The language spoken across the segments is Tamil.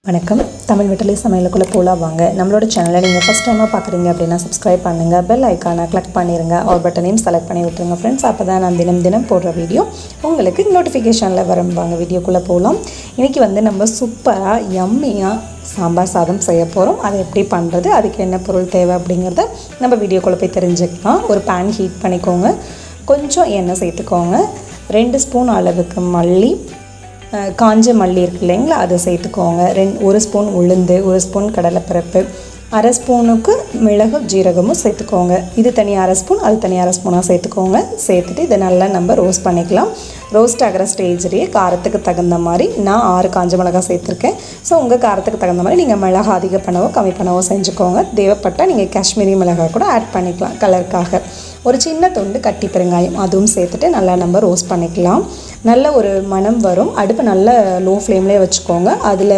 வணக்கம். தமிழ் வெற்றிலை சமையலுக்குள்ளே போகலாம் வாங்க. நம்மளோட சேனலை நீங்கள் ஃபஸ்ட் டைமாக பார்க்குறீங்க அப்படின்னா சப்ஸ்கிரைப் பண்ணுங்கள், பெல் ஐக்கானை கிளிக் பண்ணிடுங்க, ஆல் பட்டனையும் செலக்ட் பண்ணி விட்டுருங்க ஃப்ரெண்ட்ஸ். அப்போ தான் நான் தினம் போடுற வீடியோ உங்களுக்கு நோட்டிஃபிகேஷனில் வரும். வாங்க வீடியோக்குள்ளே போகலாம். இன்றைக்கி நம்ம சூப்பராக யம்மியாக சாம்பார் சாதம் செய்ய போகிறோம். அதை எப்படி பண்ணுறது, அதுக்கு என்ன பொருள் தேவை அப்படிங்கிறத நம்ம வீடியோக்குள்ளே போய் தெரிஞ்சுக்கலாம். ஒரு பேன் ஹீட் பண்ணிக்கோங்க, கொஞ்சம் எண்ணெய் சேர்த்துக்கோங்க, 2 ஸ்பூன் அளவுக்கு மல்லி, காஞ்ச மல்லி இருக்குது இல்லைங்களா, அதை சேர்த்துக்கோங்க. 1 ஸ்பூன் உளுந்து, 1 ஸ்பூன் கடலைப்பருப்பு, 1/2 ஸ்பூனுக்கு மிளகு ஜீரகமும் சேர்த்துக்கோங்க. இது தனியாக 1/2 ஸ்பூன், அது தனியாக 1/2 ஸ்பூனாக சேர்த்துக்கோங்க. சேர்த்துட்டு இதை நல்லா நம்ம ரோஸ்ட் பண்ணிக்கலாம். ரோஸ்ட் ஆகிற ஸ்டேஜ்லேயே காரத்துக்கு தகுந்த மாதிரி நான் 6 காஞ்ச மிளகா சேர்த்துருக்கேன். ஸோ உங்கள் காரத்துக்கு தகுந்த மாதிரி நீங்கள் மிளகா அதிகம் பண்ணவோ கம்மி பண்ணவோ செஞ்சுக்கோங்க. தேவைப்பட்டால் நீங்கள் காஷ்மீரி மிளகாய் கூட ஆட் பண்ணிக்கலாம் கலருக்காக. ஒரு சின்ன துண்டு கட்டி பெருங்காயம் அதுவும் சேர்த்துட்டு நல்லா நம்ம ரோஸ்ட் பண்ணிக்கலாம். நல்ல ஒரு மணம் வரும். அடுப்பு நல்ல லோ ஃப்ளேம்லேயே வச்சுக்கோங்க. அதில்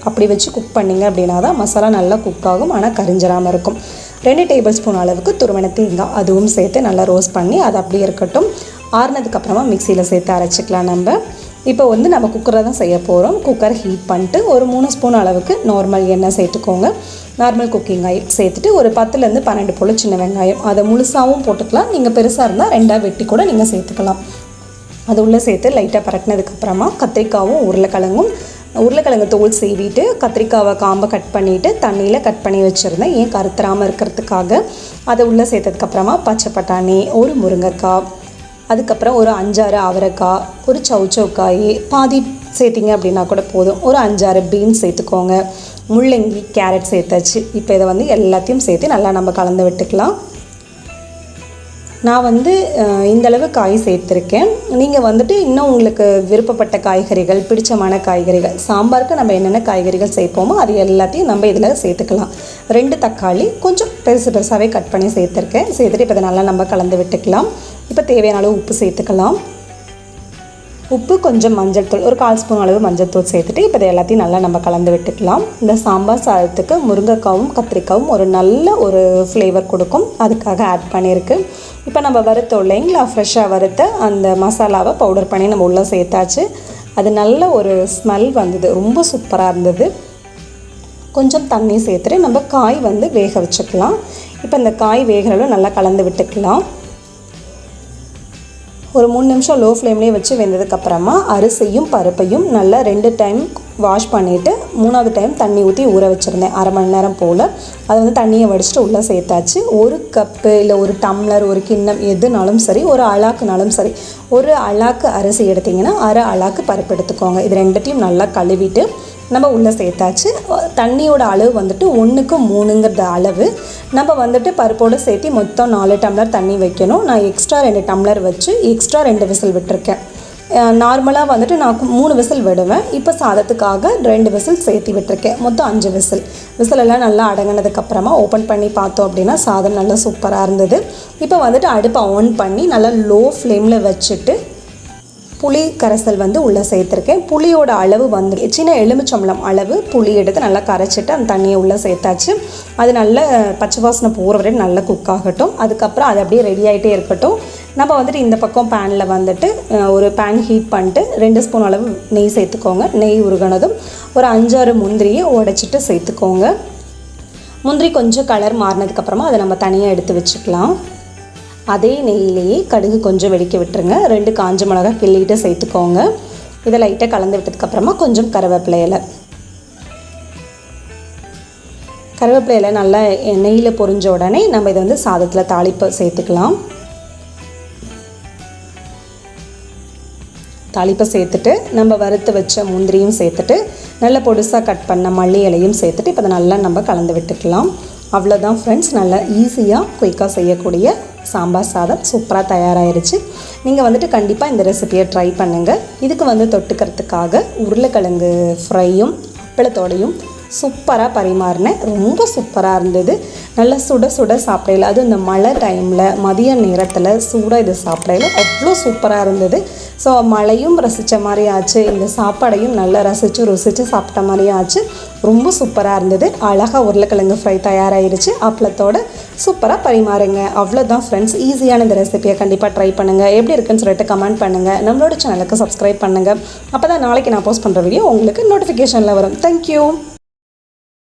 அப்படி வச்சு குக் பண்ணிங்க அப்படின்னா தான் மசாலா நல்லா குக் ஆகும், ஆனால் கரிஞ்சிடாமல் இருக்கும். 2 டேபிள் ஸ்பூன் அளவுக்கு துருவன தேங்காய் அதுவும் சேர்த்து நல்லா ரோஸ்ட் பண்ணி அது அப்படியே இருக்கட்டும். ஆறுனதுக்கப்புறமா மிக்சியில் சேர்த்து அரைச்சிக்கலாம். இப்போ நம்ம குக்கரில் தான் செய்ய போகிறோம். குக்கர் ஹீட் பண்ணிட்டு ஒரு 3 ஸ்பூன் அளவுக்கு நார்மல் எண்ணெய் சேர்த்துக்கோங்க. நார்மல் குக்கிங் ஆயில் சேர்த்துட்டு ஒரு 10லேருந்து 12 போல் சின்ன வெங்காயம், அதை முழுசாகவும் போட்டுக்கலாம். நீங்கள் பெருசாக இருந்தால் 2ஆக வெட்டி கூட நீங்கள் சேர்த்துக்கலாம். அது உள்ளே சேர்த்து லைட்டாக பரட்டினதுக்கப்புறமா கத்திரிக்காவும் உருளைக்கிழங்கு தோல் சீவிட்டு கத்திரிக்காவை காம்பை கட் பண்ணிவிட்டு தண்ணியில் கட் பண்ணி வச்சுருந்தேன், ஏன் கருத்துறாமல் இருக்கிறதுக்காக. அதை உள்ளே சேர்த்ததுக்கப்புறமா பச்சை பட்டாணி, ஒரு முருங்கைக்காய், அதுக்கப்புறம் ஒரு 5-6 அவரைக்காய், ஒரு சவுச்சவுக்காய் பாதி சேர்த்திங்க அப்படின்னா கூட போதும். ஒரு 5-6 பீன்ஸ் சேர்த்துக்கோங்க. முள்ளங்கி, கேரட் சேர்த்தாச்சு. இப்போ இதை எல்லாத்தையும் சேர்த்து நல்லா நம்ம கலந்து விட்டுக்கலாம். நான் இந்தளவு காய் சேர்த்துருக்கேன். நீங்கள் இன்னும் உங்களுக்கு விருப்பப்பட்ட காய்கறிகள், பிடிச்சமான காய்கறிகள், சாம்பாருக்கு நம்ம என்னென்ன காய்கறிகள் சேர்ப்போமோ அது எல்லாத்தையும் நம்ம இதில் சேர்த்துக்கலாம். 2 தக்காளி கொஞ்சம் பெருசாகவே கட் பண்ணி சேர்த்துருக்கேன். சேர்த்துட்டு இப்போ இதை நல்லா நம்ம கலந்து விட்டுக்கலாம். இப்போ தேவையான அளவு உப்பு சேர்த்துக்கலாம். உப்பு, கொஞ்சம் மஞ்சள் தூள், ஒரு 1/4 ஸ்பூன் அளவு மஞ்சள் தூள் சேர்த்துட்டு இப்போ இதை எல்லாத்தையும் நல்லா நம்ம கலந்து விட்டுக்கலாம். இந்த சாம்பார் சாதத்துக்கு முருங்கைக்காவும் கத்திரிக்காவும் ஒரு நல்ல ஒரு ஃப்ளேவர் கொடுக்கும், அதுக்காக ஆட் பண்ணியிருக்கு. இப்போ நம்ம வறுத்தோம் இல்லைங்களா, ஃப்ரெஷ்ஷாக வறுத்த அந்த மசாலாவை பவுடர் பண்ணி நம்ம உள்ளே சேர்த்தாச்சு. அது நல்ல ஒரு ஸ்மெல் வந்தது, ரொம்ப சூப்பராக இருந்தது. கொஞ்சம் தண்ணி சேர்த்துட்டு நம்ம காய் வேக வச்சுக்கலாம். இப்போ இந்த காய் வேகிறளவு நல்லா கலந்து விட்டுக்கலாம். ஒரு 3 நிமிஷம் லோ ஃப்ளேம்லேயே வச்சு வெந்ததுக்கப்புறமா அரிசியும் பருப்பையும் நல்லா 2 டைம் வாஷ் பண்ணிவிட்டு 3வது டைம் தண்ணி ஊற்றி ஊற வச்சுருந்தேன் 1/2 மணி நேரம் போல். அதை தண்ணியை வடிச்சிட்டு உள்ளே சேர்த்தாச்சு. 1 கப்பு இல்லை 1 டம்ளர், ஒரு கிண்ணம் எதுனாலும் சரி, ஒரு அழாக்குனாலும் சரி, ஒரு அழாக்கு அரிசி எடுத்திங்கன்னா 1/2 அழாக்கு பருப்பு எடுத்துக்கோங்க. இது 2த்தையும் நல்லா கழுவிட்டு நம்ம உள்ளே சேர்த்தாச்சு. தண்ணியோட அளவு 1க்கு 3ங்கிற அளவு நம்ம பருப்போடு சேர்த்து மொத்தம் 4 டம்ளர் தண்ணி வைக்கணும். நான் எக்ஸ்ட்ரா 2 டம்ளர் வச்சு எக்ஸ்ட்ரா 2 விசில் விட்டுருக்கேன். நார்மலாக நான் 3 விசில் விடுவேன். இப்போ சாதத்துக்காக 2 விசில் சேர்த்து விட்டுருக்கேன். மொத்தம் 5 விசிலெல்லாம் நல்லா அடங்கினதுக்கப்புறமா ஓப்பன் பண்ணி பார்த்தோம் அப்படின்னா சாதம் நல்லா சூப்பராக இருந்தது. இப்போ அடுப்பை ஆன் பண்ணி நல்லா லோ ஃப்ளேமில் வச்சுட்டு புளி கரைசல் உள்ளே சேர்த்துருக்கேன். புளியோட அளவு சின்ன எலுமிச்சம்பழம் அளவு புளி எடுத்து நல்லா கரைச்சிட்டு அந்த தண்ணியை உள்ளே சேர்த்தாச்சு. அது நல்லா பச்சை வாசனை போகிற வரை நல்லா குக் ஆகட்டும். அதுக்கப்புறம் அது அப்படியே ரெடி ஆகிட்டே இருக்கட்டும். நம்ம இந்த பக்கம் பேனில் ஒரு பேன் ஹீட் பண்ணிட்டு 2 ஸ்பூன் அளவு நெய் சேர்த்துக்கோங்க. நெய் உருகினதும் ஒரு 5-6 முந்திரியை உடைச்சிட்டு சேர்த்துக்கோங்க. முந்திரி கொஞ்சம் கலர் மாறினதுக்கப்புறமா அதை நம்ம தனியாக எடுத்து வச்சுக்கலாம். அதே நெய்யிலேயே கடுகு கொஞ்சம் வெடிக்க விட்டுருங்க. 2 காஞ்ச மிளகாய் கிள்ளிட்டு சேர்த்துக்கோங்க. இதை லைட்டாக கலந்து விட்டதுக்கப்புறமா கொஞ்சம் கருவேப்பிலை இலை நல்லா நெய்யில் பொரிஞ்ச உடனே நம்ம இதை சாதத்தில் தாளிப்பு சேர்த்துக்கலாம். தாளிப்பை சேர்த்துட்டு நம்ம வறுத்து வச்ச முந்திரியும் சேர்த்துட்டு நல்ல பொடுசாக கட் பண்ண மல்லி இலையும் சேர்த்துட்டு இப்போ அதை நல்லா நம்ம கலந்து விட்டுக்கலாம். அவ்வளோதான் ஃப்ரெண்ட்ஸ், நல்லா ஈஸியாக குயிக்காக செய்யக்கூடிய சாம்பார் சாதம் சூப்பராக தயாராகிருச்சு. நீங்கள் கண்டிப்பாக இந்த ரெசிபியை ட்ரை பண்ணுங்கள். இதுக்கு தொட்டுக்கிறதுக்காக உருளைக்கிழங்கு ஃப்ரையும் அப்பளத்தோடையும் சூப்பராக பரிமாறினேன். ரொம்ப சூப்பராக இருந்தது. நல்லா சுட சுட சாப்பிடையில, அதுவும் இந்த மழை டைமில் மதிய நேரத்தில் சூடாக இது சாப்பிடையில அவ்வளோ சூப்பராக இருந்தது. ஸோ மழையும் ரசித்த மாதிரி ஆச்சு, இந்த சாப்பாடையும் நல்லா ருசித்து சாப்பிட்ட மாதிரியும் ஆச்சு. ரொம்ப சூப்பராக இருந்தது. அழகாக உருளைக்கிழங்கு ஃப்ரை தயாராகிருச்சு. அப்பளத்தோட சூப்பராக பரிமாறுங்க. அவ்வளோதான் ஃப்ரெண்ட்ஸ், ஈஸியான இந்த ரெசிபியை கண்டிப்பாக ட்ரை பண்ணுங்கள். எப்படி இருக்குன்னு சொல்லிட்டு கமெண்ட் பண்ணுங்கள். நம்மளோட சேனலுக்கு சப்ஸ்கிரைப் பண்ணுங்கள். அப்போ தான் நாளைக்கு நான் போஸ்ட் பண்ணுற வீடியோ உங்களுக்கு நோட்டிஃபிகேஷனில் வரும். தேங்க்யூ.